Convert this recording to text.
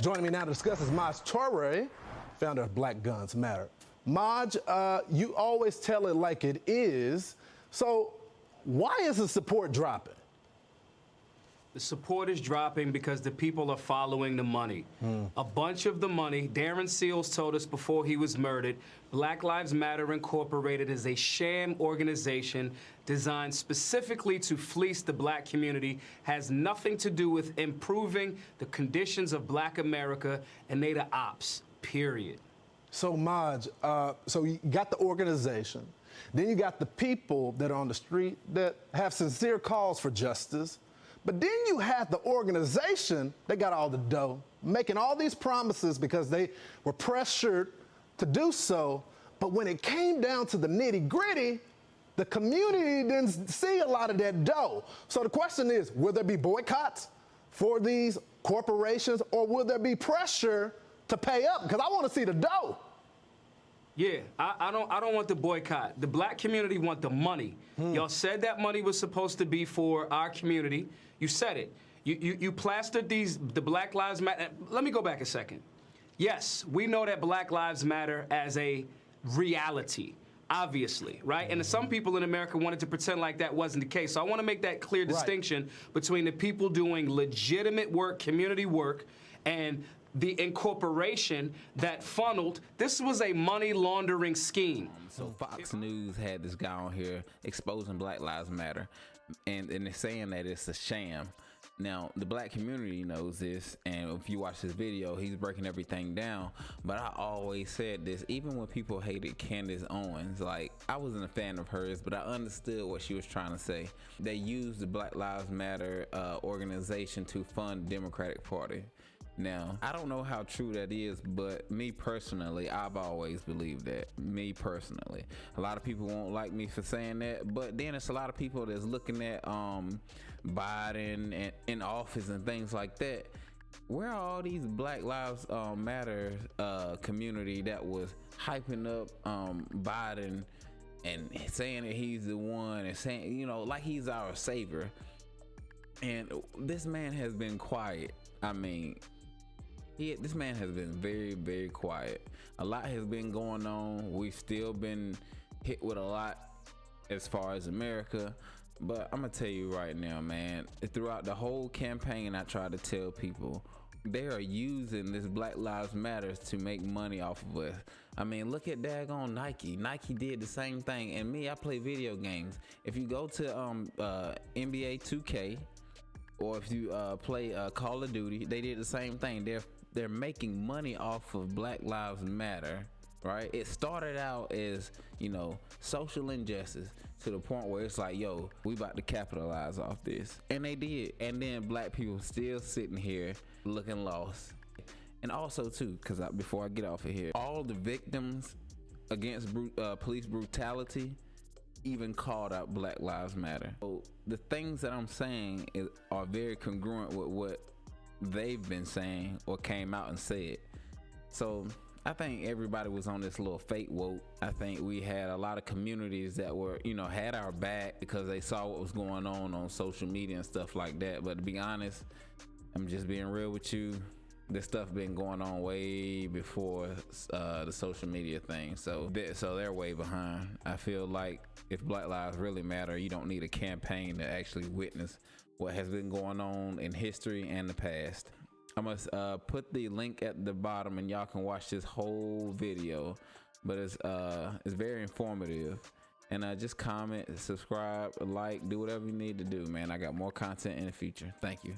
Joining me now to discuss is Maj Toure, founder of Black Guns Matter. Maj, you always tell it like it is. So why is the support dropping? The support is dropping because the people are following the money. A bunch of the money, Darren Seals told us before he was murdered, Black Lives Matter Incorporated is a sham organization designed specifically to fleece the black community, has nothing to do with improving the conditions of black America, and they the ops, period. So Maj, so you got the organization, then you got the people that are on the street that have sincere calls for justice. But then you had the organization that got all the dough, making all these promises because they were pressured to do so. But when it came down to the nitty gritty, the community didn't see a lot of that dough. So the question is, will there be boycotts for these corporations, or will there be pressure to pay up? Because I want to see the dough. Yeah, I don't want the boycott. The black community want the money. Y'all said that money was supposed to be for our community. You said it. You plastered the Black Lives Matter. Let me go back a second. Yes, we know that Black Lives Matter as a reality, obviously, right? And some people in America wanted to pretend like that wasn't the case. So I want to make that clear distinction between the people doing legitimate work, community work, and the incorporation that funneled. This was a money laundering scheme. So Fox News had this guy on here exposing Black Lives Matter, and they're saying that it's a sham. Now, the black community knows this, and if you watch this video, he's breaking everything down. But I always said this, even when people hated Candace Owens, like, I wasn't a fan of hers, but I understood what she was trying to say. They used the Black Lives Matter organization to fund the Democratic Party. Now, I don't know how true that is, but me personally, I've always believed that. Me personally. A lot of people won't like me for saying that, but then it's a lot of people that's looking at Biden and in office and things like that. Where are all these Black Lives Matter community that was hyping up Biden and saying that he's the one and saying, you know, like he's our savior? And this man has been quiet. I mean, this man has been very, very quiet. A lot has been going on. We've still been hit with a lot as far as America. But I'm gonna tell you right now, man, throughout the whole campaign, I try to tell people they are using this Black Lives Matter to make money off of us. I mean, look at daggone Nike. Nike did the same thing. And me, I play video games. If you go to NBA 2K, or if you play Call of Duty, they did the same thing. They're making money off of Black Lives Matter, right? It started out as, you know, social injustice to the point where it's like, yo, we about to capitalize off this. And they did. And then black people still sitting here looking lost. And also too, because before I get off of here, all the victims against police brutality even called out Black Lives Matter. So the things that I'm saying are very congruent with what they've been saying or came out and said. So I think everybody was on this little fake woke. I think we had a lot of communities that were, you know, had our back because they saw what was going on social media and stuff like that. But to be honest, I'm just being real with you. This stuff been going on way before the social media thing, so they're way behind. I feel like if Black Lives really matter, you don't need a campaign to actually witness what has been going on in history and the past. I must put the link at the bottom, and y'all can watch this whole video. But it's very informative. And just comment, subscribe, like, do whatever you need to do, man. I got more content in the future. Thank you.